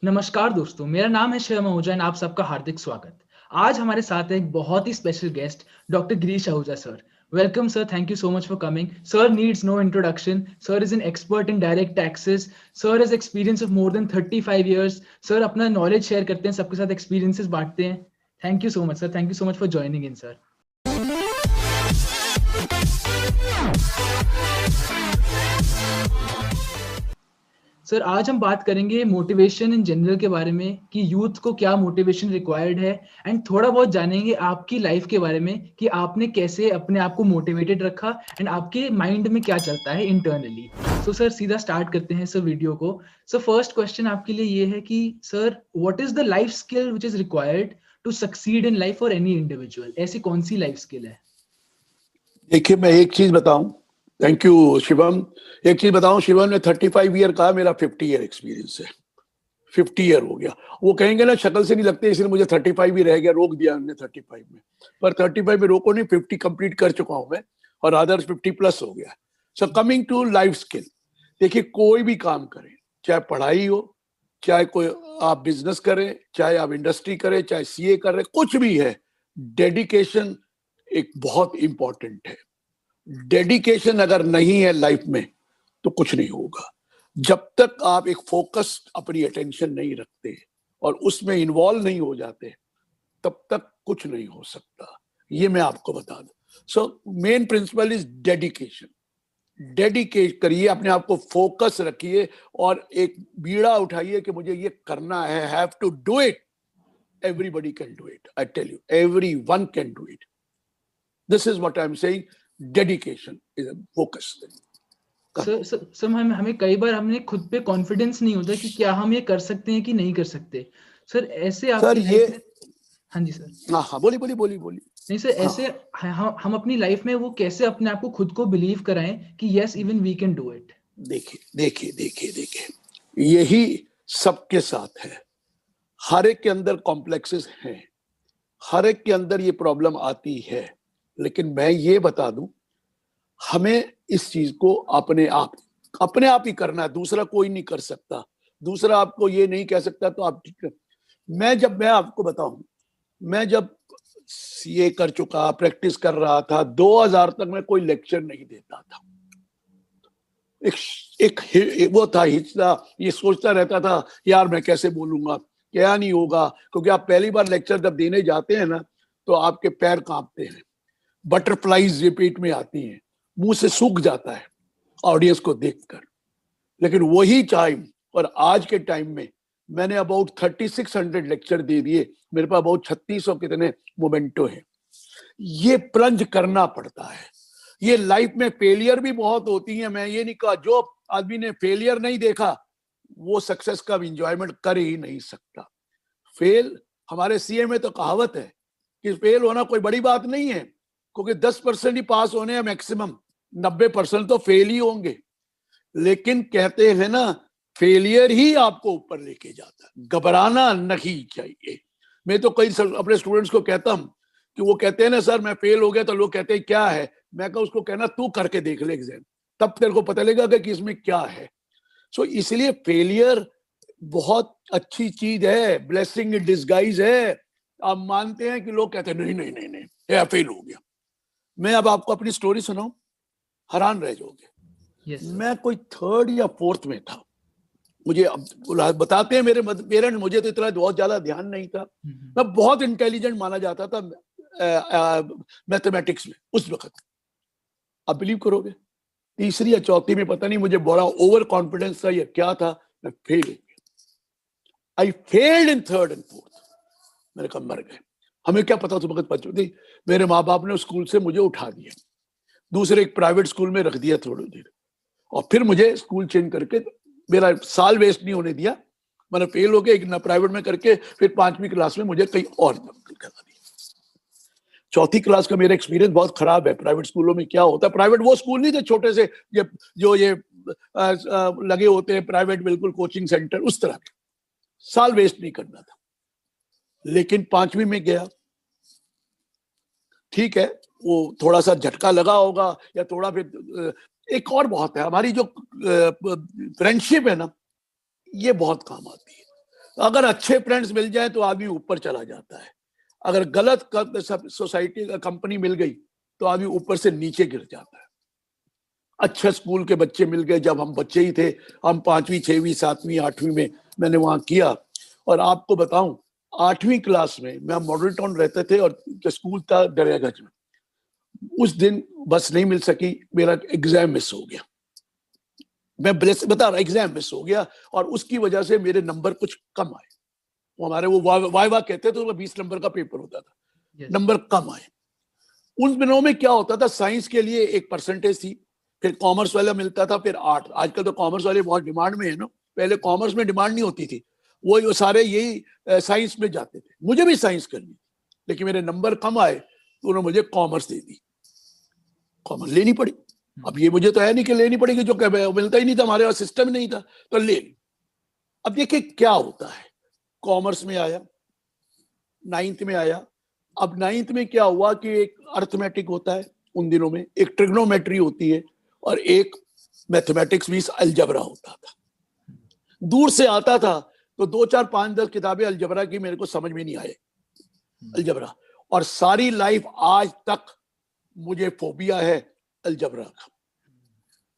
नमस्कार दोस्तों, मेरा नाम है शिवम आहूजा एंड आप सबका हार्दिक स्वागत। आज हमारे साथ है एक बहुत ही special guest doctor Girish Ahuja sir. Welcome sir, thank you so much for coming. Sir needs no introduction. Sir is an expert in direct taxes. Sir is experience of more than 35 years. Sir अपना knowledge share करते हैं, सबके साथ experiences बांटते हैं। Thank you so much sir, thank you so much for joining in sir. Sir आज हम बात करेंगे मोटिवेशन इन जनरल के बारे में कि यूथ को क्या मोटिवेशन रिक्वायर्ड है, एंड थोड़ा बहुत जानेंगे आपकी लाइफ के बारे में कि आपने कैसे अपने आप को मोटिवेटेड रखा एंड आपके माइंड में क्या चलता है इंटरनली। सो सर सीधा स्टार्ट करते हैं सर वीडियो को। सर फर्स्ट क्वेश्चन आपके लिए ये है कि sir what is the life skill which is required to succeed in life for any individual? ऐसी कौन सी लाइफ स्किल है? देखिए, मैं एक चीज बताऊं। Thank you Shivam. एक चीज बताऊं, शिवम ने 35 ईयर कहा, मेरा 50 ईयर एक्सपीरियंस है। 50 ईयर हो गया। वो कहेंगे ना शक्ल से नहीं लगते, इसलिए मुझे 35 ही रह गया, रोक दिया हमने 35 में। पर 35 में रोको नहीं, 50 कंप्लीट कर चुका हूं मैं, और अदर्स 50+ हो गया। So coming to life skill, देखिए कोई भी काम करें, चाहे पढ़ाई हो, चाहे कोई आप बिजनेस करें, चाहे आप इंडस्ट्री करें, चाहे सीए कर रहे, कुछ भी है, डेडिकेशन एक बहुत इंपॉर्टेंट है। डेडिकेशन अगर नहीं है लाइफ में तो कुछ नहीं होगा। जब तक आप एक फोकस अपनी अटेंशन नहीं रखते और उसमें इन्वॉल्व नहीं हो जाते, तब तक कुछ नहीं हो सकता। ये मैं आपको बता दूं। So main principle is dedication. Dedicate करिए, अपने आप को फोकस रखिए और एक बीड़ा उठाइए कि मुझे ये करना है, have to do it. Everybody can do it, I tell you, everyone can do it. This is what I'm saying. Dedication is a focus thing. Sir हमें कई बार हमने खुद पे कॉन्फिडेंस नहीं होता कि क्या हम ये कर सकते हैं कि नहीं कर सकते। सर ऐसे आपकी लाइफ में, हाँ जी सर। हाँ, बोली। नहीं सर, ऐसे हम अपनी लाइफ में वो कैसे अपने आप को खुद को बिलीव कराएं कि yes even we can do it? देखिए, यही सबके साथ है। हर एक के अंदर कॉम्प्लेक्सेस हैं, हर एक के अंदर ये प्रॉब्लम आती है। लेकिन मैं ये बता दूं, हमें इस चीज को अपने आप ही करना है। दूसरा कोई नहीं कर सकता। दूसरा आपको ये नहीं कह सकता तो आप ठीक है। मैं आपको बताऊं, मैं जब सीए कर चुका, प्रैक्टिस कर रहा था, 2000 तक मैं कोई लेक्चर नहीं देता था। एक वो था हिचता, ये सोचता रहता था यार मैं कैसे बोलूंगा, क्या नहीं होगा। क्योंकि आप पहली बार लेक्चर जब देने जाते हैं ना, तो आपके पैर कांपते हैं, बटरफ्लाईज रिपीट में आती हैं, मुंह से सूख जाता है ऑडियंस को देखकर। लेकिन वही टाइम और आज के टाइम में मैंने अबाउट 3600 लेक्चर दे दिए। मेरे पास अबाउट 3600 कितने मोमेंटो हैं। ये प्लंज करना पड़ता है। ये लाइफ में फेलियर भी बहुत होती है। मैं ये नहीं कहा, जो आदमी ने फेलियर नहीं देखा वो सक्सेस का इंजॉयमेंट कर ही नहीं सकता। फेल, हमारे सीए में तो कहावत है कि फेल होना कोई बड़ी बात नहीं है, क्योंकि 10% ही पास होने हैं मैक्सिमम, 90% तो फेल ही होंगे। लेकिन कहते हैं ना, फेलियर ही आपको ऊपर लेके जाता है, घबराना नहीं चाहिए। मैं तो कई अपने स्टूडेंट्स को कहता हूं कि वो कहते हैं ना सर मैं फेल हो गया, तो लोग कहते हैं क्या है। मैं कहा उसको कहना तू करके देख ले एग्जाम, तब तेरे को पता लगेगा कि इसमें क्या है। सो इसलिए फेलियर बहुत अच्छी चीज है, ब्लेसिंग इन डिस्गाइज है। आप मानते हैं कि लोग कहते हैं नहीं ये फेल हो गया। मैं अब आपको अपनी स्टोरी सुनाऊं, हैरान रह जाओगे। मैं कोई 3rd या 4th में था। मुझे बताते हैं मेरे पेरेंट्स, मुझे तो इतना बहुत ज्यादा ध्यान नहीं था। मैं बहुत इंटेलिजेंट माना जाता था मैथमेटिक्स में उस वक्त। आप बिलीव करोगे, 3री या 4थी में पता नहीं मुझे बड़ा ओवर कॉन्फिडेंस था या क्या था, मैं फेल हो गया। I failed in 3rd and 4th। मैंने कहा मर गए। हमें क्या पता उस वक्त बच्चों, मेरे माँ बाप ने स्कूल से मुझे उठा दिया, दूसरे एक प्राइवेट स्कूल में रख दिया थोड़ी देर, और फिर मुझे स्कूल चेंज करके मेरा साल वेस्ट नहीं होने दिया। मैंने फेल हो गया, एक प्राइवेट में करके फिर 5वीं क्लास में मुझे कहीं और करा दिया। 4थी क्लास का मेरा एक्सपीरियंस बहुत खराब है। प्राइवेट स्कूलों में क्या होता है, प्राइवेट वो स्कूल नहीं थे छोटे से जो ये लगे होते हैं प्राइवेट, बिल्कुल कोचिंग सेंटर उस तरह के। साल वेस्ट नहीं करना था। लेकिन 5वीं में गया, ठीक है, वो थोड़ा सा झटका लगा होगा या थोड़ा, फिर एक और बहुत है, हमारी जो फ्रेंडशिप है ना, ये बहुत काम आती है। अगर अच्छे फ्रेंड्स मिल जाए तो आदमी ऊपर चला जाता है, अगर गलत सोसाइटी का कंपनी मिल गई तो आदमी ऊपर से नीचे गिर जाता है। अच्छे स्कूल के बच्चे मिल गए, जब हम बच्चे ही थे, हम 5वीं 6वीं 7वीं 8वीं में मैंने वहां किया। और आपको बताऊं 8वीं क्लास में मैं मॉडल टाउन रहते थे और स्कूल था दरियागंज में। उस दिन बस नहीं मिल सकी, मेरा एग्जाम मिस हो गया, मैं बता रहा एग्जाम मिस हो गया और उसकी वजह से मेरे नंबर कुछ कम आए। वो हमारे वो वाइवा कहते थे, तो 20 नंबर का पेपर होता था, नंबर कम आए। उन दिनों में क्या होता था, साइंस के लिए एक परसेंटेज थी, फिर कॉमर्स वाला मिलता था, फिर आर्ट। आजकल तो कॉमर्स वाले बहुत डिमांड में है ना, पहले कॉमर्स में डिमांड नहीं होती थी, वो सारे यही साइंस में जाते थे। मुझे भी साइंस करनी, लेकिन मेरे नंबर कम आए तो उन्होंने मुझे कॉमर्स दे दी, कॉमर्स लेनी पड़ी। अब ये मुझे तो है नहीं कि लेनी पड़ेगी, जो मिलता ही नहीं था, हमारे पास सिस्टम नहीं था, तो ले ली। अब देखिए क्या होता है, कॉमर्स में आया, 9th में आया। अब 9th में क्या हुआ कि एक अर्थमेटिक होता है उन दिनों में, एक ट्रिग्नोमेट्री होती है, और एक मैथमेटिक्स मींस अलजबरा होता था। दूर से आता था तो 2 4 5 10 किताबें अलजबरा की मेरे को समझ में नहीं आए, अलजबरा। और सारी लाइफ आज तक मुझे फोबिया है अलजबरा का।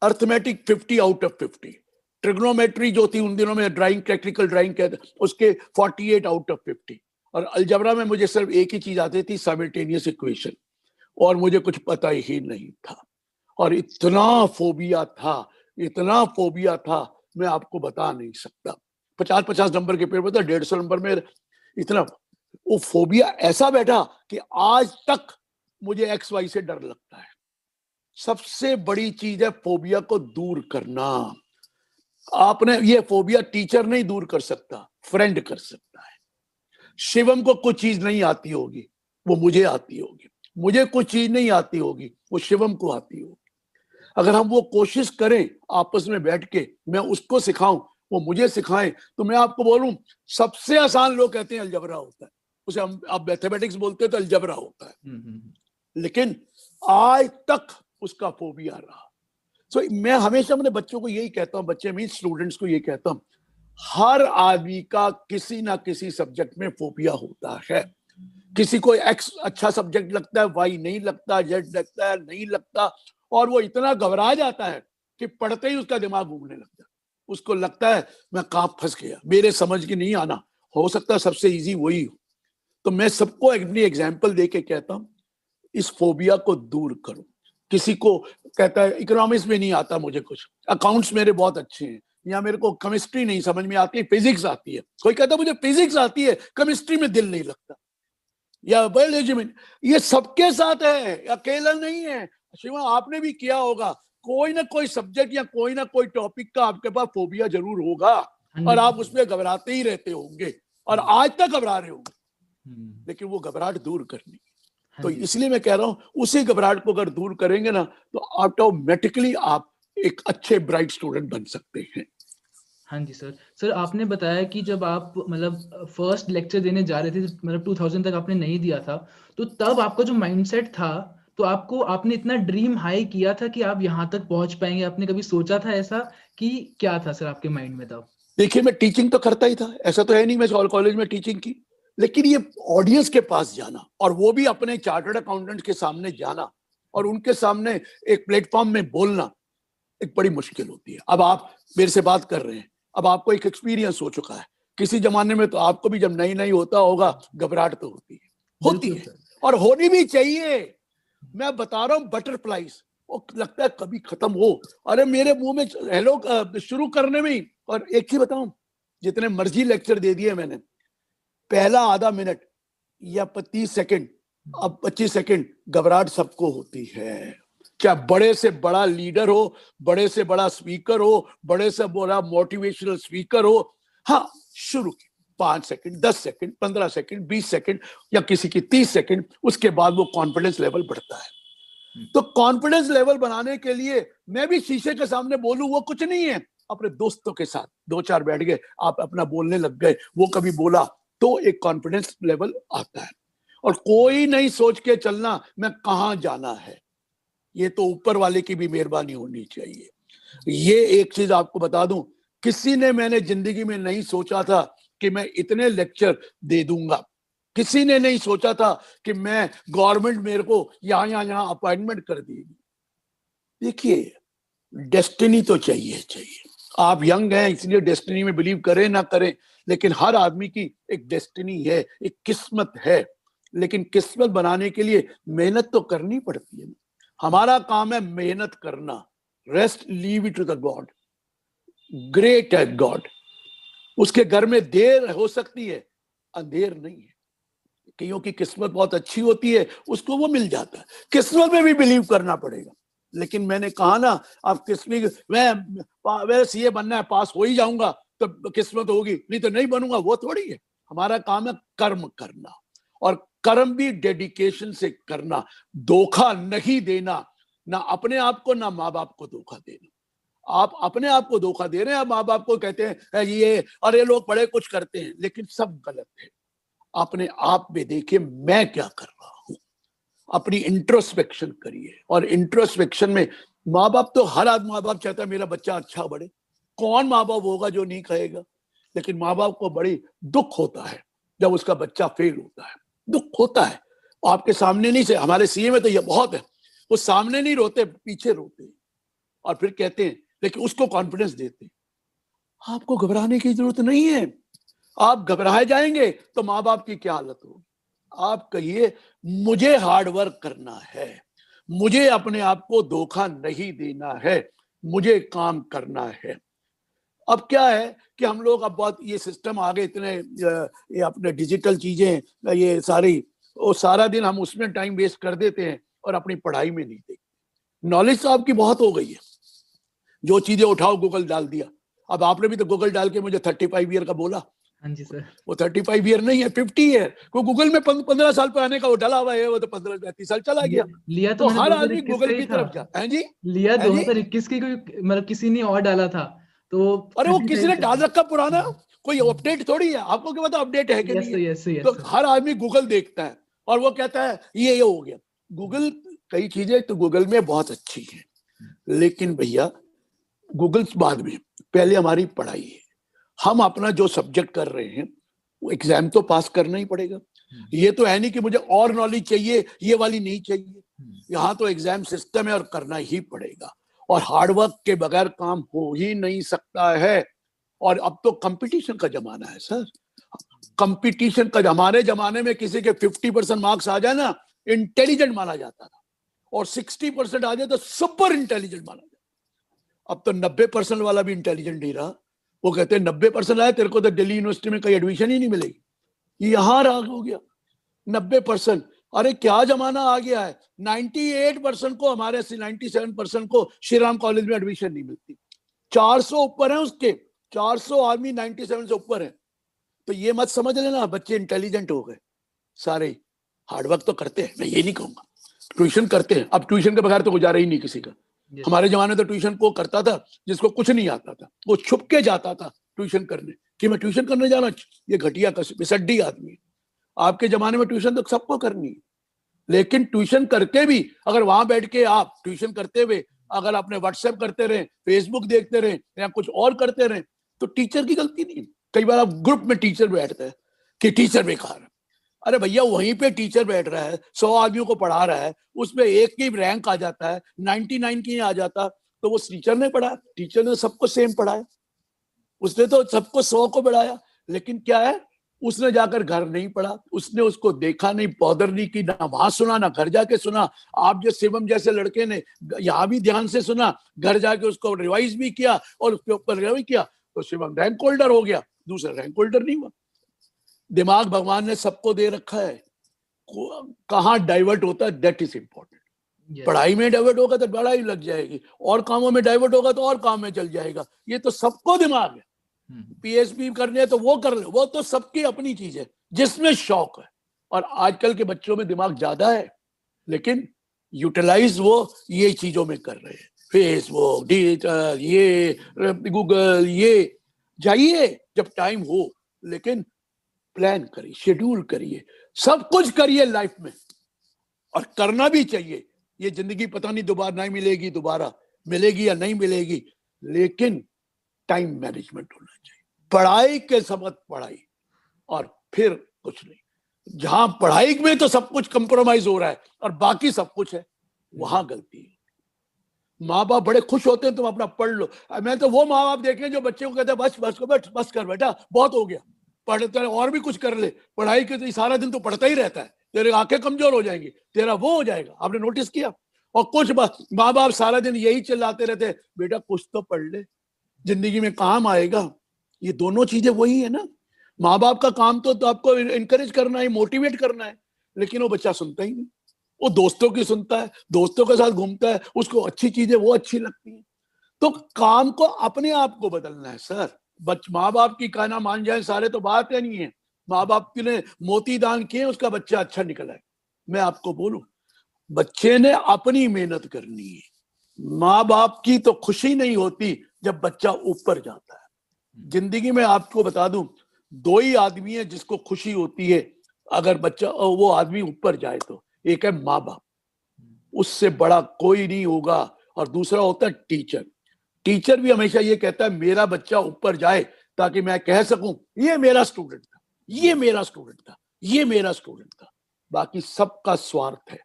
अर्थमेटिक 50 आउट ऑफ 50, ट्रिग्नोमेट्री जो थी उन दिनों में ड्राइंग, टेक्निकल ड्राइंग कहते, उसके 48 आउट ऑफ 50। और अलजबरा में मुझे सिर्फ एक ही चीज आती थी, साइमल्टेनियस इक्वेशन, और मुझे कुछ पता ही नहीं था। और इतना फोबिया था, इतना फोबिया था, मैं आपको बता नहीं सकता। 50-50 नंबर के पेपर था, 150 नंबर में इतना वो फोबिया ऐसा बैठा कि आज तक मुझे XY से डर लगता है। सबसे बड़ी चीज है फोबिया को दूर करना। आपने ये फोबिया टीचर नहीं दूर कर सकता, फ्रेंड कर सकता है। शिवम को कुछ चीज नहीं आती होगी, वो मुझे आती होगी, मुझे कुछ चीज नहीं आती होगी, वो शिवम को आती होगी। अगर हम वो कोशिश करें आपस में बैठ के, मैं उसको सिखाऊं, वो मुझे सिखाएं, तो मैं आपको बोलूं सबसे आसान लोग कहते हैं अलजबरा होता है, उसे हम आप मैथमेटिक्स बोलते हैं तो अलजबरा होता है, लेकिन आज तक उसका फोबिया रहा। तो मैं हमेशा अपने बच्चों को यही कहता हूं, बच्चे मीन स्टूडेंट्स को यही कहता हूं, हर आदमी का किसी ना किसी सब्जेक्ट में फोबिया होता है। किसी को एक्स अच्छा सब्जेक्ट लगता है, वाई नहीं लगता, जेड लगता है, नहीं लगता, और वो इतना घबरा जाता है कि पढ़ते ही उसका दिमाग घूमने लगता है। उसको लगता है मैं कहां फंस गया, मेरे समझ के नहीं आना, हो सकता है सबसे इजी वही हो। तो मैं सबको अपनी एग्जाम्पल दे के कहता हूं, इस फोबिया को दूर करो। किसी को कहता है इकोनॉमिक्स में नहीं आता मुझे कुछ, अकाउंट्स मेरे बहुत अच्छे हैं, या मेरे को केमिस्ट्री नहीं समझ में आती, फिजिक्स आती है। कोई कहता है मुझे फिजिक्स आती है, केमिस्ट्री में दिल नहीं लगता, या बायोलॉजी में। ये सबके साथ है, अकेला नहीं है। शिवा आपने भी किया होगा, कोई ना कोई सब्जेक्ट या कोई ना कोई टॉपिक का आपके पास फोबिया जरूर होगा, और आप उसमें घबराते ही रहते होंगे, और आज तक घबरा रहे होंगे, लेकिन वो घबराहट दूर करनी। तो इसलिए मैं कह रहा हूं उसी घबराहट को अगर दूर करेंगे ना, तो ऑटोमेटिकली आप एक अच्छे ब्राइट स्टूडेंट बन सकते हैं। हाँ जी सर। सर आपने बताया कि जब आप मतलब फर्स्ट लेक्चर देने जा रहे थे, मतलब 2000 तक आपने नहीं दिया था, तो तब आपका जो माइंडसेट था, तो आपने इतना ड्रीम हाई किया था कि आप यहाँ तक पहुंच पाएंगे? आपने कभी सोचा था ऐसा, कि क्या था सर आपके माइंड में तब? देखिए मैं टीचिंग तो करता ही था, ऐसा तो है नहीं मैं कॉलेज में टीचिंग की, लेकिन ये ऑडियंस के पास जाना, और वो भी अपने चार्टर्ड अकाउंटेंट के सामने जाना, और उनके सामने एक प्लेटफॉर्म में बोलना, एक बड़ी मुश्किल होती है। अब आप मेरे से बात कर रहे हैं, अब आपको एक एक्सपीरियंस हो चुका है। किसी जमाने में तो आपको भी जब नई नई होता होगा घबराहट तो होती है, और होनी भी चाहिए। मैं बता रहा हूँ बटरफ्लाइज, वो लगता है कभी खत्म हो। अरे मेरे मुंह में हेलो शुरू करने में ही, और एक ही बताऊं, जितने मर्जी लेक्चर दे दिए मैंने, पहला आधा मिनट या 30 सेकंड, अब 25 सेकंड घबराहट सबको होती है। क्या बड़े से बड़ा लीडर हो, बड़े से बड़ा स्पीकर हो, बड़े से बड़ा मोटिवेशनल स्पीकर हो, हाँ शुरू 5 सेकंड, 10 सेकंड, 15 सेकंड, 20 सेकंड, या किसी की 30 सेकंड, उसके बाद वो कॉन्फिडेंस लेवल बढ़ता है। तो कॉन्फिडेंस लेवल बनाने के लिए मैं भी शीशे के सामने बोलूं वो कुछ नहीं है, अपने दोस्तों के साथ 2-4 बैठ गए, आप अपना बोलने लग गए, वो कभी बोला, तो एक कॉन्फिडेंस लेवल आता है। और कोई नहीं सोच के चलना मैं कहां जाना है, ये तो ऊपर वाले की भी मेहरबानी होनी चाहिए। ये एक चीज आपको बता दूं, किसी ने मैंने जिंदगी में नहीं सोचा था कि मैं इतने लेक्चर दे दूंगा। किसी ने नहीं सोचा था कि मैं गवर्नमेंट मेरे को यहां अपॉइंटमेंट कर देगी। देखिए, डेस्टिनी तो चाहिए। आप यंग हैं इसलिए डेस्टिनी में बिलीव करें ना करें, लेकिन हर आदमी की एक डेस्टिनी है, एक किस्मत है। लेकिन किस्मत बनाने के लिए मेहनत तो करनी पड़ती है। हमारा काम है मेहनत करना। Rest leave it to the God. Great है गॉड। उसके घर में देर हो सकती है, अंधेर नहीं है। कईयों की किस्मत बहुत अच्छी होती है, उसको वो मिल जाता है। किस्मत में भी बिलीव करना पड़ेगा। लेकिन मैंने कहा ना, आप किस्मत मैं सीए बनना है, पास हो ही जाऊंगा तो किस्मत होगी, नहीं तो नहीं बनूंगा, वो थोड़ी है। हमारा काम है कर्म करना, और कर्म भी डेडिकेशन से करना, धोखा नहीं देना, ना अपने आप को ना माँ बाप को धोखा देना। आप अपने आप को धोखा दे रहे हैं, माँ बाप को कहते हैं ये अरे लोग बड़े कुछ करते हैं, लेकिन सब गलत है। अपने आप में देखिए मैं क्या कर रहा हूं, अपनी इंट्रोस्पेक्शन करिए। और इंट्रोस्पेक्शन में माँ बाप तो हर आदमी माँ बाप चाहता है मेरा बच्चा अच्छा बढ़े। कौन माँ बाप होगा जो नहीं कहेगा? लेकिन माँ बाप को बड़ी दुख होता है जब उसका बच्चा फेल होता है, दुख होता है। आपके सामने नहीं से, हमारे सीए में तो ये बहुत है, वो सामने नहीं रोते, पीछे रोते और फिर कहते हैं, लेकिन उसको कॉन्फिडेंस देते हैं। आपको घबराने की जरूरत नहीं है। आप घबराए जाएंगे तो माँ बाप की क्या हालत होगी? आप कहिए मुझे हार्ड वर्क करना है, मुझे अपने आप को धोखा नहीं देना है, मुझे काम करना है। अब क्या है कि हम लोग अब बहुत ये सिस्टम आ गए इतने, ये अपने डिजिटल चीजें ये सारी, वो सारा दिन हम उसमें टाइम वेस्ट कर देते हैं और अपनी पढ़ाई में नहीं देखते। नॉलेज तो आपकी बहुत हो गई है, जो चीजें उठाओ गूगल डाल दिया। अब आपने भी तो गूगल डाल के मुझे 35 ईयर का बोला। हाँ जी सर। वो 35 ईयर नहीं है, 50 ईयर। को गूगल में 15 साल पुराने का वो डाला हुआ है, वो तो 15-35 साल चला गया। लिया तो तो मैंने हर आदमी 2021 का गूगल ही की था। तरफ जाता है। जी, लिया है जी। 2021 की, कोई मतलब किसी ने और डाला था तो अरे वो किसी 35 ने डाल रखा पुराना, कोई हाँ। अपडेट थोड़ी है। आपको क्या पता अपडेट है कि यस नहीं सर, है? यस सर, तो यस सर। हर आदमी गूगल देखता है और वो कहता है ये हो गया। गूगल, कई चीजें तो गूगल में बहुत अच्छी है, लेकिन भैया गूगल बाद में, पहले हमारी पढ़ाई है। हम अपना जो सब्जेक्ट कर रहे हैं वो एग्जाम तो पास करना ही पड़ेगा। ये तो है नहीं कि मुझे और नॉलेज चाहिए, ये वाली नहीं चाहिए। यहाँ तो एग्जाम सिस्टम है और करना ही पड़ेगा। और हार्डवर्क के बगैर काम हो ही नहीं सकता है। और अब तो कंपटीशन का जमाना है सर। कंपटीशन का, हमारे जमाने में किसी के 50% मार्क्स आ जाए ना, इंटेलिजेंट माना जाता था, और 60% आ जाए तो सुपर इंटेलिजेंट माना जाता। अब तो 90% वाला भी इंटेलिजेंट नहीं रहा। वो कहते हैं 90% आए तेरे को तो दिल्ली यूनिवर्सिटी में कहीं एडमिशन ही नहीं मिलेगी। यहाँ राग हो गया 90%। अरे क्या जमाना आ गया है। 98% को, हमारे 97% को श्री राम कॉलेज में एडमिशन नहीं मिलती। 400 ऊपर है उसके, 400 आदमी 97 से ऊपर है। तो ये मत समझ लेना बच्चे इंटेलिजेंट हो गए सारे। हार्डवर्क तो करते हैं, मैं ये नहीं कहूंगा। ट्यूशन करते हैं, अब ट्यूशन के बगैर तो गुजारा ही नहीं किसी का। हमारे जमाने तो ट्यूशन को करता था जिसको कुछ नहीं आता था, वो छुप के जाता था ट्यूशन करने, कि मैं ट्यूशन करने जाना, ये घटिया बिसड्डी आदमी है। आपके जमाने में ट्यूशन तो सबको करनी है, लेकिन ट्यूशन करके भी अगर वहां बैठ के आप ट्यूशन करते हुए अगर आपने व्हाट्सएप करते रहे, फेसबुक देखते रहे या कुछ और करते रहे, तो टीचर की गलती नहीं है। कई बार आप ग्रुप में टीचर बैठता है कि टीचर बेकार है। अरे भैया वहीं पे टीचर बैठ रहा है, 100 आदमियों को पढ़ा रहा है, उसमें एक की रैंक आ जाता है, 99 की आ जाता, तो वो टीचर ने पढ़ा, टीचर ने सबको सेम पढ़ाया, उसने तो सबको 100 को बढ़ाया। लेकिन क्या है, उसने जाकर घर नहीं पढ़ा, उसने उसको देखा नहीं, पौधर नहीं की, ना वहां सुना ना घर जाके सुना। आप जो शिवम जैसे लड़के ने यहाँ भी ध्यान से सुना, घर जाके उसको रिवाइज भी किया और उसके ऊपर भी किया, तो शिवम रैंक होल्डर हो गया, दूसरा रैंक होल्डर नहीं हुआ। दिमाग भगवान ने सबको दे रखा है, कहाँ डाइवर्ट होता है दैट इज इंपॉर्टेंट। पढ़ाई में डाइवर्ट होगा तो पढ़ाई लग जाएगी, और कामों में डाइवर्ट होगा तो और काम में चल जाएगा। ये तो सबको दिमाग है। पीएचडी करने तो वो कर ले, वो तो सबकी अपनी चीज है जिसमें शौक है। और आजकल के बच्चों में दिमाग ज्यादा है, लेकिन यूटिलाइज वो ये चीजों में कर रहे हैं, फेसबुक, डिजिटल, ये गूगल, ये जाइए जब टाइम हो, लेकिन प्लान करिए, शेड्यूल करिए, सब कुछ करिए लाइफ में, और करना भी चाहिए। ये जिंदगी पता नहीं दोबारा नहीं मिलेगी, दोबारा मिलेगी या नहीं मिलेगी, लेकिन टाइम मैनेजमेंट होना चाहिए। पढ़ाई के समझ पढ़ाई और फिर कुछ नहीं। जहां पढ़ाई में तो सब कुछ कंप्रोमाइज हो रहा है और बाकी सब कुछ है, वहां गलती है। माँ बाप बड़े खुश होते हैं तुम अपना पढ़ लो। मैं तो वो माँ बाप देखे जो बच्चे को कहते हैं बस बस बस कर बेटा, बहुत हो गया, पढ़ते और भी कुछ कर ले, पढ़ाई के तो सारा दिन तो पढ़ता ही रहता है, तेरे आंखें कमजोर हो जाएंगी, तेरा वो हो जाएगा। आपने नोटिस किया? और कुछ माँ बाप सारा दिन यही चिल्लाते रहते, बेटा कुछ तो पढ़ ले, जिंदगी में काम आएगा। ये दोनों चीजें वही है ना। माँ बाप का काम तो आपको इनकरेज करना है, मोटिवेट करना है, लेकिन वो बच्चा सुनता ही नहीं। वो दोस्तों की सुनता है, दोस्तों के साथ घूमता है, उसको अच्छी चीजें वो अच्छी लगती है। तो काम को अपने आप को बदलना है सर। माँ बाप की कहना मान जाए सारे तो बात है नहीं है। माँ बाप ने मोती दान किए, उसका बच्चा अच्छा निकला है। मैं आपको बोलूं, बच्चे ने अपनी मेहनत करनी है। माँ बाप की तो खुशी नहीं होती जब बच्चा ऊपर जाता है। जिंदगी में आपको बता दूं, दो ही आदमी है जिसको खुशी होती है अगर बच्चा वो आदमी ऊपर जाए तो, एक है माँ बाप, उससे बड़ा कोई नहीं होगा, और दूसरा होता है टीचर। टीचर भी हमेशा ये कहता है मेरा बच्चा ऊपर जाए ताकि मैं कह सकूं ये मेरा स्टूडेंट था, ये मेरा स्टूडेंट था, ये मेरा स्टूडेंट था। बाकी सबका स्वार्थ है,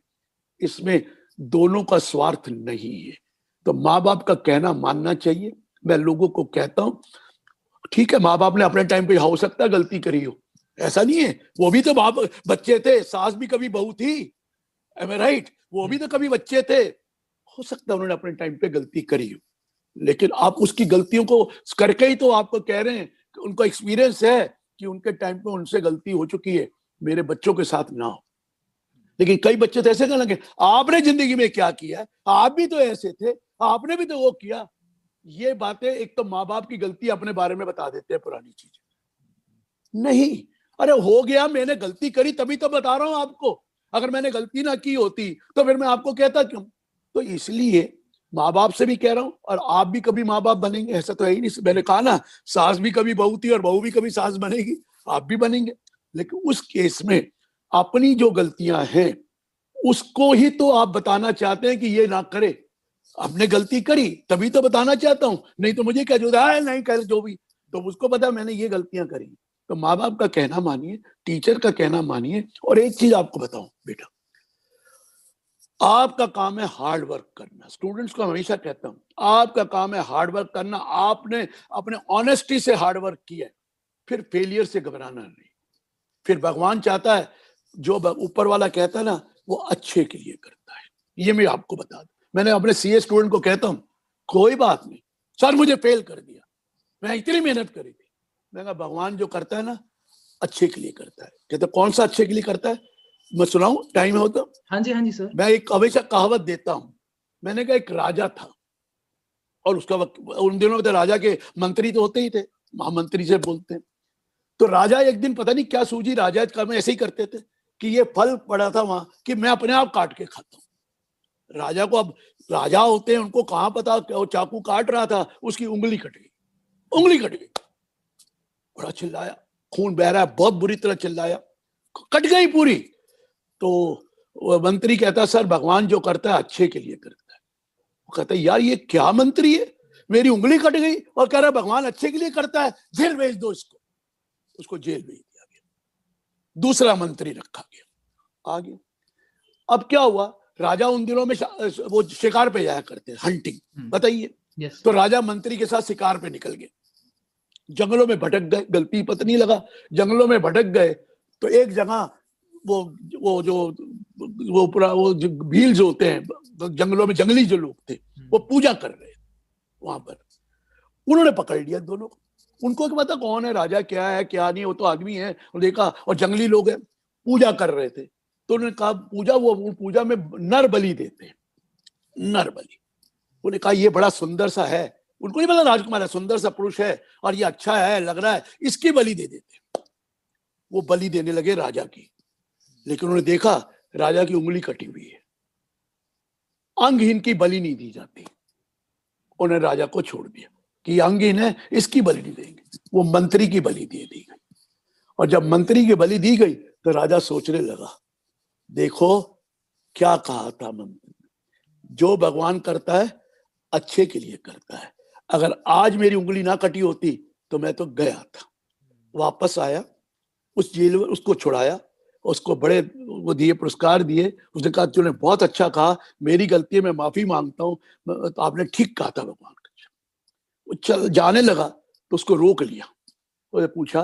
इसमें दोनों का स्वार्थ नहीं है। तो माँ बाप का कहना मानना चाहिए। मैं लोगों को कहता हूं, ठीक है माँ बाप ने अपने टाइम पे हो सकता है गलती करी हो, ऐसा नहीं है, वो भी तो बाप बच्चे थे, सास भी कभी बहू थी, एम आई राइट? वो भी तो कभी बच्चे थे, हो सकता है उन्होंने अपने टाइम पे गलती करी हो, लेकिन आप उसकी गलतियों को करके ही तो आपको कह रहे हैं कि उनको एक्सपीरियंस है कि उनके टाइम पे उनसे गलती हो चुकी है, मेरे बच्चों के साथ ना हो। लेकिन कई बच्चे तो ऐसे कहने लगे आपने जिंदगी में क्या किया, आप भी तो ऐसे थे, आपने भी तो वो किया। ये बातें एक तो माँ बाप की गलती अपने बारे में बता देते हैं, पुरानी चीजें नहीं। अरे हो गया, मैंने गलती करी तभी तो बता रहा हूं आपको, अगर मैंने गलती ना की होती तो फिर मैं आपको कहता क्यों? तो इसलिए माँ बाप से भी कह रहा हूं, और आप भी कभी माँ बाप बनेंगे, ऐसा तो है ही नहीं। मैंने कहा ना, सास भी कभी बहू थी और बहू भी कभी सास बनेगी, आप भी बनेंगे। लेकिन उस केस में अपनी जो गलतियां हैं उसको ही तो आप बताना चाहते हैं कि ये ना करे। आपने गलती करी तभी तो बताना चाहता हूं, नहीं तो मुझे क्या जो है नहीं कर, जो भी तो उसको पता मैंने ये गलतियां करी। तो माँ बाप का कहना मानिए, टीचर का कहना मानिए। और एक चीज आपको बताऊं बेटा, आपका काम है हार्ड वर्क करना। स्टूडेंट्स को हमेशा कहता हूं आपका काम है हार्ड वर्क करना। आपने अपने ऑनेस्टी से हार्ड वर्क किया है, फिर फेलियर से घबराना नहीं। फिर भगवान चाहता है, जो ऊपर वाला कहता है ना, वो अच्छे के लिए करता है। ये मैं आपको बता दूं, मैंने अपने सीए स्टूडेंट को कहता हूं कोई बात नहीं सर मुझे फेल कर दिया, मैं इतनी मेहनत करी थी। मैं कहा भगवान जो करता है ना अच्छे के लिए करता है। कहते कौन सा अच्छे के लिए करता है? मैं सुनाऊं, टाइम है हो तो? हाँ जी सर। मैं एक हमेशा कहावत देता हूं। मैंने कहा एक राजा था, और उसका उन दिनों में तो राजा के मंत्री तो होते ही थे, महामंत्री से बोलते हैं। तो राजा एक दिन पता नहीं क्या सूझी, राजा काम ऐसे ही करते थे कि ये फल पड़ा था वहां कि मैं अपने आप काट के खाता हूं। राजा को, अब राजा होते हैं उनको कहां पता, वो चाकू काट रहा था, उसकी उंगली कट गई, उंगली कट गई। बड़ा चिल्लाया, खून बह रहा है, बहुत बुरी तरह चिल्लाया, कट गई पूरी। तो वो मंत्री कहता सर भगवान जो करता है अच्छे के लिए करता है। वो कहता है यार ये क्या मंत्री है, मेरी उंगली कट गई और कह रहा है भगवान अच्छे के लिए करता है, जेल भेज दो इसको। उसको जेल भेज दिया गया, दूसरा मंत्री रखा गया, आ गया। अब क्या हुआ, राजा उन दिनों में वो शिकार पे जाया करते, हंटिंग, बताइए। तो राजा मंत्री के साथ शिकार पे निकल गए, जंगलों में भटक गए, गलती पता नहीं लगा, जंगलों में भटक गए। तो एक जगह वो पूरा वो भील्स होते हैं जंगलों में, जंगली जो लोग थे वो पूजा कर रहे वहां पर। उन्होंने पकड़ लिया दोनों को, उनको क्या पता कौन है राजा, क्या है क्या नहीं, वो तो आदमी है। और देखा, और जंगली लोग हैं, पूजा कर रहे थे। तो उन्होंने कहा पूजा, वो पूजा में नर बलि देते हैं, नर बलि। उन्होंने कहा ये बड़ा सुंदर सा है, उनको नहीं पता राजकुमार है, सुंदर सा पुरुष है और ये अच्छा है लग रहा है, इसकी बलि दे देते। वो बलि देने लगे राजा की, लेकिन उन्होंने देखा राजा की उंगली कटी हुई है, अंगहीन की बलि नहीं दी जाती। उन्होंने राजा को छोड़ दिया कि अंगहीन है, इसकी बलि नहीं देंगे। वो मंत्री की बलि दे दी गई, और जब मंत्री की बलि दी गई तो राजा सोचने लगा, देखो क्या कहा था मंत्री, जो भगवान करता है अच्छे के लिए करता है। अगर आज मेरी उंगली ना कटी होती तो मैं तो गया था, वापस आया, उस जेल में उसको छुड़ाया, उसको बड़े वो दिए, पुरस्कार दिए। उसने कहा तूने बहुत अच्छा कहा, मेरी गलती है, मैं माफी मांगता हूँ, तो आपने ठीक कहा था भगवान का। वो चल जाने लगा तो उसको रोक लिया, उसने पूछा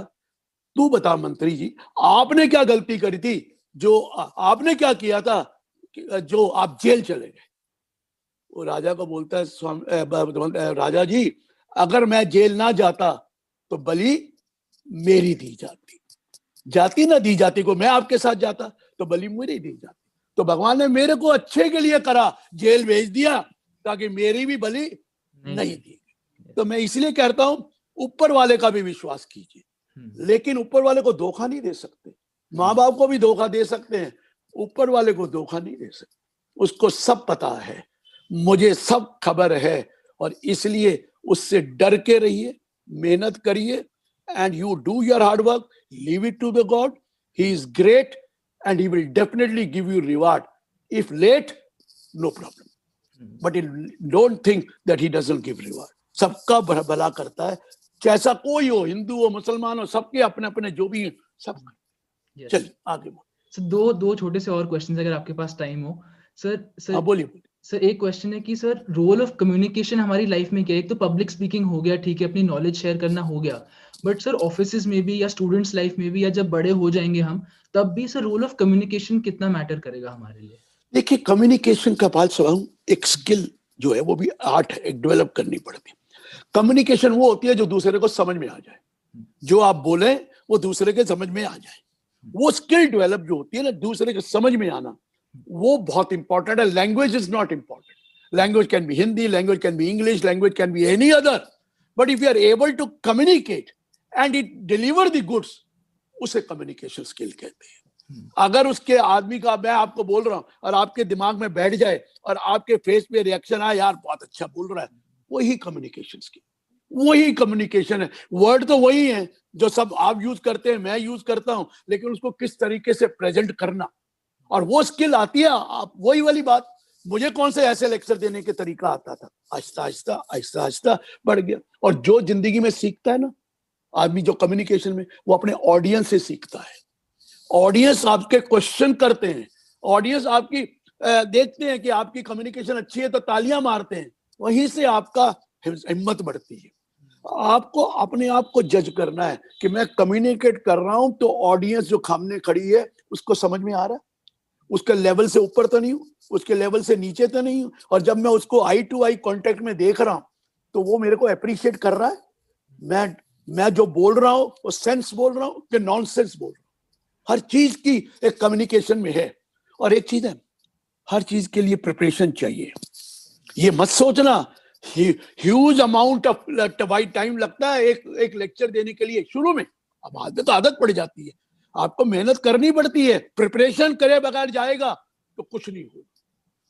तू बता मंत्री जी, आपने क्या गलती करी थी, जो आपने क्या किया था जो आप जेल चले गए? वो राजा को बोलता है राजा जी, अगर मैं जेल ना जाता तो बलि मेरी दी जाती, जाती ना दी जाती को मैं आपके साथ जाता तो बलि मेरी दी जाती। तो भगवान ने मेरे को अच्छे के लिए करा, जेल भेज दिया ताकि मेरी भी बलि नहीं दी। तो मैं इसलिए कहता हूं ऊपर वाले का भी विश्वास कीजिए, लेकिन ऊपर वाले को धोखा नहीं दे सकते। माँ बाप को भी धोखा दे सकते हैं, ऊपर वाले को धोखा नहीं दे सकते। उसको सब पता है, मुझे सब खबर है, और इसलिए उससे डर के रहिए, मेहनत करिए, and you do your hard work, leave it to the God. He is great and he will definitely give you reward. If late, no problem. But don't think that he doesn't give reward. सबका भला करता है, जैसा कोई हो, हिंदू हो, मुसलमान हो, सबके अपने अपने जो भी हैं, सब। चलिए आगे बोल। दो छोटे से और क्वेश्चन अगर आपके पास टाइम हो सर। बोलिए। सर एक क्वेश्चन है कि सर रोल ऑफ कम्युनिकेशन हमारी लाइफ में क्या है? एक तो पब्लिक स्पीकिंग हो गया, ठीक है, अपनी नॉलेज शेयर करना हो गया, बट सर ऑफिसेज में भी या स्टूडेंट्स लाइफ में भी या जब बड़े हो जाएंगे हम, तब भी सर रोल ऑफ कम्युनिकेशन कितना मैटर करेगा हमारे लिए? देखिए, कम्युनिकेशन का बात सवाल, एक स्किल जो है वो भी आर्ट है, एक डेवलप करनी पड़ती है। कम्युनिकेशन वो होती है जो दूसरे को समझ में आ जाए, जो आप बोले वो दूसरे के समझ में आ जाए। वो स्किल डेवलप जो होती है ना, दूसरे के समझ में आना, वो बहुत इंपॉर्टेंट है। Language is not important. Language can be Hindi, language can be English, language can be any other, but if you are able to communicate and it deliver the goods, उसे कम्युनिकेशन स्किल कहते हैं। अगर उसके आदमी का, मैं आपको बोल रहा हूं और आपके दिमाग में बैठ जाए और आपके फेस पे रिएक्शन आए, यार बहुत अच्छा बोल रहा है, वही कम्युनिकेशन स्किल, वही कम्युनिकेशन है। वर्ड तो वही है जो सब आप यूज करते हैं, मैं यूज करता हूं, लेकिन उसको किस तरीके से प्रेजेंट करना, और वो स्किल आती है। आप वही वाली बात, मुझे कौन से ऐसे लेक्चर देने के तरीका आता था, आहिस्ता आहिस्ता आहिस्ता आहिस्ता बढ़ गया। और जो जिंदगी में सीखता है ना आदमी, जो कम्युनिकेशन में, वो अपने ऑडियंस से सीखता है। ऑडियंस आपके क्वेश्चन करते हैं, ऑडियंस आपकी देखते हैं कि आपकी कम्युनिकेशन अच्छी है तो तालियां मारते हैं, वहीं से आपका हिम्मत बढ़ती है। आपको अपने आप को जज करना है कि मैं कम्युनिकेट कर रहा हूं तो ऑडियंस जो सामने खड़ी है उसको समझ में आ रहा है, उसके लेवल से ऊपर तो नहीं हूं, उसके लेवल से नीचे तो नहीं हूं, और जब मैं उसको आई टू आई कांटेक्ट में देख रहा हूं तो वो मेरे को अप्रिशिएट कर रहा है, मैं जो बोल रहा हूं वो सेंस बोल रहा हूं कि नॉनसेंस बोल रहा हूं। हर चीज की एक कम्युनिकेशन में है। और एक चीज है, हर चीज के लिए प्रिपरेशन चाहिए। ये मत सोचना ह्यूज अमाउंट ऑफ टाइम लगता है एक लेक्चर देने के लिए शुरू में, अब आदत पड़ जाती है, आपको मेहनत करनी पड़ती है। प्रिपरेशन करे बगैर जाएगा तो कुछ नहीं होगा।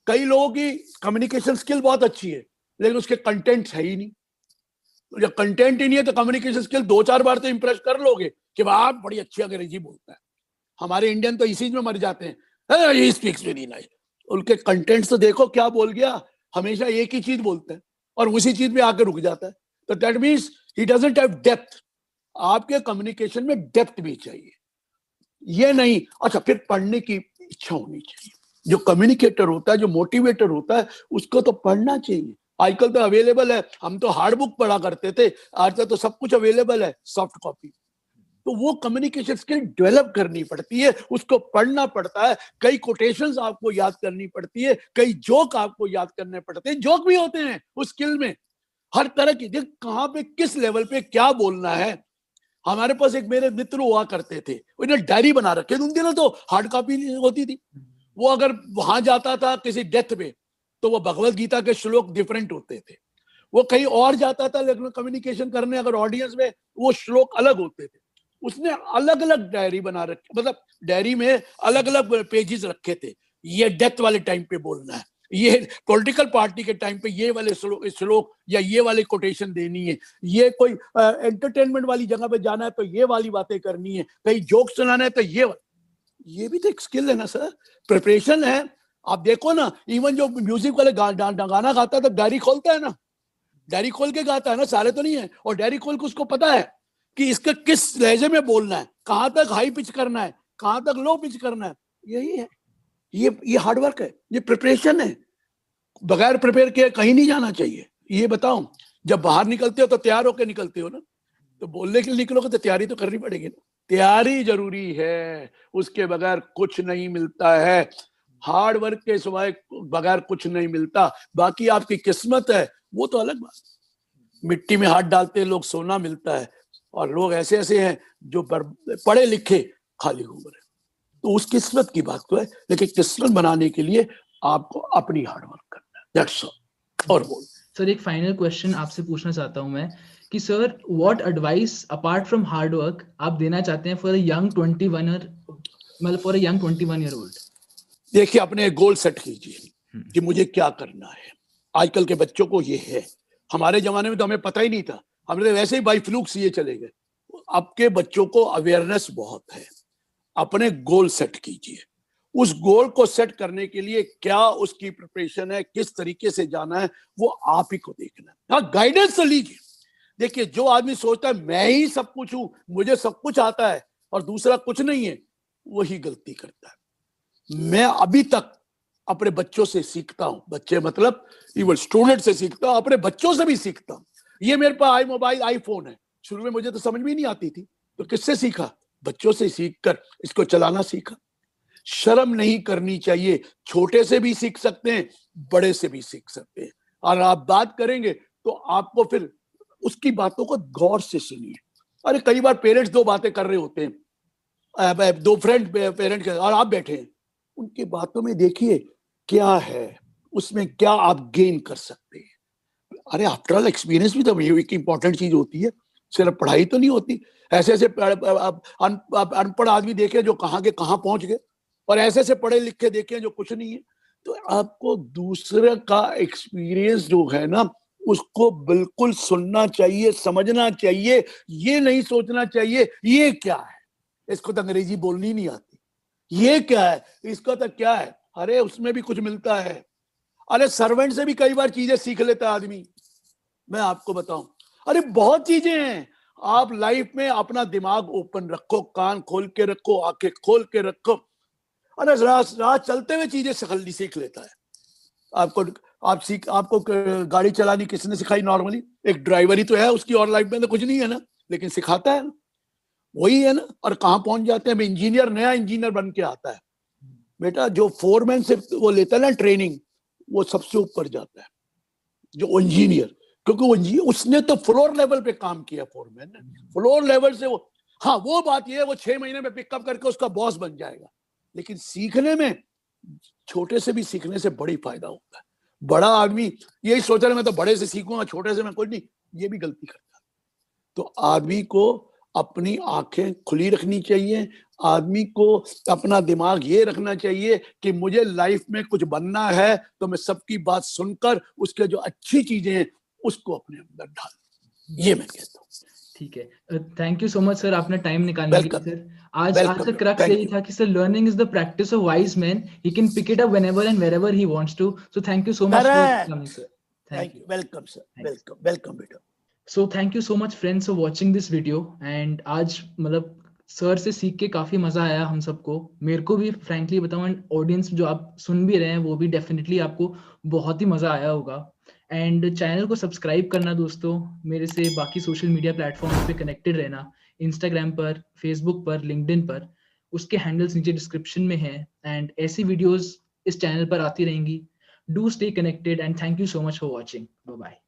कई लोगों की कम्युनिकेशन स्किल बहुत अच्छी है लेकिन उसके कंटेंट है ही नहीं। जब कंटेंट ही नहीं है तो कम्युनिकेशन स्किल 2-4 बार तो इंप्रेस कर लोगे कि आप बड़ी अच्छी अंग्रेजी बोलता है। हमारे इंडियन तो इसी में मर जाते हैं, ही स्पीक्स वेरी नाइस। उनके कंटेंट्स तो देखो क्या बोल गया, हमेशा एक ही चीज बोलते हैं और उसी चीज में आकर रुक जाता है। तो that means he doesn't have depth. आपके कम्युनिकेशन में डेप्थ भी चाहिए, ये नहीं। अच्छा, फिर पढ़ने की इच्छा होनी चाहिए। जो कम्युनिकेटर होता है, जो मोटिवेटर होता है, उसको तो पढ़ना चाहिए। आजकल तो अवेलेबल है, हम तो हार्ड बुक पढ़ा करते थे, आजकल तो सब कुछ अवेलेबल है सॉफ्ट कॉपी। तो वो कम्युनिकेशन स्किल डेवलप करनी पड़ती है, उसको पढ़ना पड़ता है, कई कोटेशंस आपको याद करनी पड़ती है, कई जोक आपको याद करने पड़ते हैं। जोक भी होते हैं उस स्किल में, हर तरह की, देख कहां पे किस लेवल पे क्या बोलना है। हमारे पास एक मेरे मित्र हुआ करते थे, उन्होंने डायरी बना रखे थे। उन दिनों तो हार्ड कॉपी होती थी। वो अगर वहां जाता था किसी डेथ पे तो वो भगवत गीता के श्लोक डिफरेंट होते थे। वो कहीं और जाता था लेकिन कम्युनिकेशन करने अगर ऑडियंस में, वो श्लोक अलग होते थे। उसने अलग अलग डायरी बना रखी, मतलब डायरी में अलग अलग पेजेस रखे थे। ये डेथ वाले टाइम पे बोलना है, ये पॉलिटिकल पार्टी के टाइम पे ये वाले श्लोक या ये वाले कोटेशन देनी है, ये कोई एंटरटेनमेंट वाली जगह पे जाना है तो ये वाली बातें करनी है, कहीं जोक सुनाना है तो ये भी तो एक स्किल है ना सर, प्रिपरेशन है। आप देखो ना, इवन जो म्यूजिक वाले गाना गाता है तो डायरी खोलता है ना, डैरी खोल के गाता है ना, सारे तो नहीं है। और डैरी खोल के उसको पता है कि इसका किस लहजे में बोलना है, कहां तक हाई पिच करना है, कहां तक लो पिच करना है। यही है, ये हार्डवर्क है, ये प्रिपरेशन है। बगैर प्रिपेयर किए कहीं नहीं जाना चाहिए। ये बताओ, जब बाहर निकलते हो तो तैयार होकर निकलते हो ना, तो बोलने के लिए निकलोगे तो तैयारी तो करनी पड़ेगी ना। तैयारी जरूरी है, उसके बगैर कुछ नहीं मिलता है। हार्ड वर्क के सिवाय बगैर कुछ नहीं मिलता। बाकी आपकी किस्मत है वो तो अलग बात। मिट्टी में हाथ डालते हैं लोग, सोना मिलता है। और लोग ऐसे ऐसे हैं जो पढ़े लिखे खाली घूम रहे। तो उस किस्मत की बात तो है, लेकिन किस्मत बनाने के लिए आपको अपनी हार्ड वर्क करना है। That's all. और बोल सर, एक फाइनल क्वेश्चन आपसे पूछना चाहता हूं मैं कि sir, what advice apart from hard work आप देना चाहते हैं फॉर अ यंग 21 मतलब for a young 21 year old? देखिए, अपने गोल सेट कीजिए कि मुझे क्या करना है। आजकल के बच्चों को ये है, हमारे जमाने में तो हमें पता ही नहीं था, हमने तो वैसे ही बाई फ्लूक सीए चले गए। आपके बच्चों को अवेयरनेस बहुत है। अपने गोल सेट कीजिए। उस गोल को सेट करने के लिए क्या उसकी प्रिपरेशन है, किस तरीके से जाना है, वो आप ही को देखना है। हाँ, गाइडेंस तो लीजिए। देखिए, जो आदमी सोचता है मैं ही सब कुछ हूं, मुझे सब कुछ आता है और दूसरा कुछ नहीं है, वही गलती करता है। मैं अभी तक अपने बच्चों से सीखता हूं, बच्चे मतलब इवन स्टूडेंट से सीखता हूं, अपने बच्चों से भी सीखता हूं। ये मेरे पास मोबाइल आईफोन है, शुरू में मुझे तो समझ में नहीं आती थी, तो किससे सीखा? बच्चों से सीखकर इसको चलाना सीखा। शर्म नहीं करनी चाहिए, छोटे से भी सीख सकते हैं, बड़े से भी सीख सकते हैं। और आप बात करेंगे तो आपको फिर उसकी बातों को गौर से सुनिए। अरे कई बार पेरेंट्स दो बातें कर रहे होते हैं, दो फ्रेंड पेरेंट के, और आप बैठे हैं, उनकी बातों में देखिए क्या है, उसमें क्या आप गेन कर सकते हैं। अरे आफ्टर ऑल एक्सपीरियंस भी तो एक इंपॉर्टेंट चीज होती है, सिर्फ पढ़ाई तो नहीं होती। ऐसे ऐसे अनपढ़ आदमी देखे जो कहाँ के कहाँ पहुंच गए, और ऐसे ऐसे पढ़े लिखे देखे जो कुछ नहीं है। तो आपको दूसरे का एक्सपीरियंस जो है ना, उसको बिल्कुल सुनना चाहिए, समझना चाहिए। ये नहीं सोचना चाहिए ये क्या है, इसको तो अंग्रेजी बोलनी नहीं आती, ये क्या है, इसको तो क्या है। अरे उसमें भी कुछ मिलता है। अरे सर्वेंट से भी कई बार चीजें सीख लेता आदमी। मैं आपको बताऊं, अरे बहुत चीजें हैं। आप लाइफ में अपना दिमाग ओपन रखो, कान खोल के रखो, आंखें खोल के रखो। अरे राह चलते हुए चीजें जल्दी सीख लेता है। आपको गाड़ी चलानी किसने सिखाई? नॉर्मली एक ड्राइवर ही तो है, उसकी और लाइफ में तो कुछ नहीं है ना, लेकिन सिखाता है ना, वही है ना। और कहाँ पहुंच जाते हैं, इंजीनियर नया इंजीनियर बन के आता है बेटा, जो फोरमैन से वो लेता है ना ट्रेनिंग, वो सबसे ऊपर जाता है जो इंजीनियर, क्योंकि वो उसने तो फ्लोर लेवल पे काम किया। फोरमैन ने फ्लोर लेवल से वो, हाँ वो बात ये है, वो 6 महीने में पिकअप करके उसका बॉस बन जाएगा। लेकिन सीखने में, छोटे से भी सीखने से बड़ी फायदा होता है। बड़ा आदमी यही सोच रहा है मैं तो बड़े से सीखूंगा, छोटे से मैं कुछ नहीं, ये भी गलती करता है। तो आदमी को अपनी आंखें खुली रखनी चाहिए, आदमी को अपना दिमाग ये रखना चाहिए कि मुझे लाइफ में कुछ बनना है, तो मैं सबकी बात सुनकर उसके जो अच्छी चीजें हैं उसको अपने अंदर डाल, ये मैं कहता हूँ। ठीक है, thank you so much sir, आपने टाइम निकालने के लिए। सर आज का क्रक्स यही था कि sir, learning is the practice of wise man, he can pick it up whenever and wherever he wants to. So thank you so much for coming sir. Thank you, welcome sir, welcome बेटा। So thank you so much friends for watching this video. And आज मतलब sir से सीख के काफी मजा आया हम सबको, मेरे को भी फ्रैंकली बताऊं, एंड ऑडियंस जो आप सुन भी रहे हैं वो भी डेफिनेटली आपको बहुत ही मजा आया होगा। एंड चैनल को सब्सक्राइब करना दोस्तों, मेरे से बाकी सोशल मीडिया प्लेटफॉर्म्स पे कनेक्टेड रहना, इंस्टाग्राम पर, फेसबुक पर, लिंक्डइन पर, उसके हैंडल्स नीचे डिस्क्रिप्शन में है। एंड ऐसी वीडियोस इस चैनल पर आती रहेंगी। Do stay connected and thank you so much for watching. Bye bye.